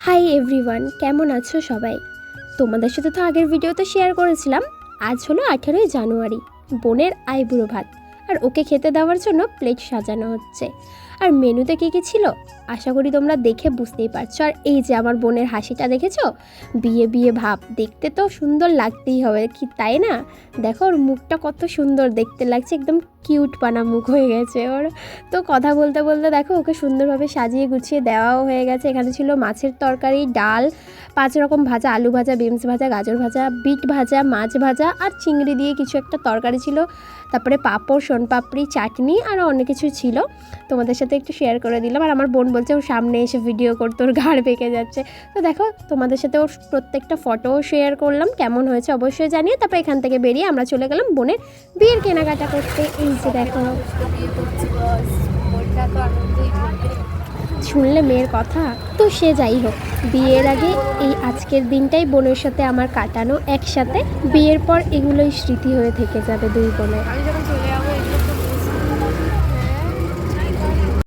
Hi everyone, কেমন আছো সবাই? তোমাদের সাথে তো আগের ভিডিওতে শেয়ার করেছিলাম। আজ হলো 18ই জানুয়ারি, বোনের আইবুড়ো ভাত, আর ওকে খেতে দেওয়ার জন্য প্লেট সাজানো হচ্ছে। আর মেনুতে কী কী ছিল আশা করি তোমরা দেখে বুঝতেই পারছো। আর এই যে আমার বোনের হাসিটা দেখেছো, বিয়ে বিয়ে ভাব, দেখতে তো সুন্দর লাগতেই হবে কি, তাই না? দেখো ওর মুখটা কত সুন্দর দেখতে লাগছে, একদম কিউট পানা মুখ হয়ে গেছে ওর। তো কথা বলতে বলতে দেখো ওকে সুন্দরভাবে সাজিয়ে গুছিয়ে দেওয়াও হয়ে গেছে। এখানে ছিল মাছের তরকারি, ডাল, 5 রকম ভাজা, আলু ভাজা, বিনস ভাজা, গাজর ভাজা, বিট ভাজা, মাছ ভাজা আর চিংড়ি দিয়ে কিছু একটা তরকারি ছিল। তারপরে পাঁপড়, সোনপাপড়ি, চাটনি আরও অনেক কিছু ছিল। তোমাদের সাথে একটু শেয়ার করে দিলাম। আর আমার বোন বলছে ওর সামনে এসে ভিডিও করতে ওর ঘাড় পেকে যাচ্ছে। তো দেখো তোমাদের সাথে ওর প্রত্যেকটা ফটোও শেয়ার করলাম, কেমন হয়েছে অবশ্যই জানিয়ে। তারপর এখান থেকে বেরিয়ে আমরা চলে গেলাম বোনের বিয়ের কেনাকাটা করতে। এই যে দেখো, শুনলে মেয়ের কথা। তো সে যাই হোক, বিয়ের আগে এই আজকের দিনটাই বোনের সাথে আমার কাটানো একসাথে। বিয়ের পর এগুলোই স্মৃতি হয়ে থেকে যাবে দুই বোনের।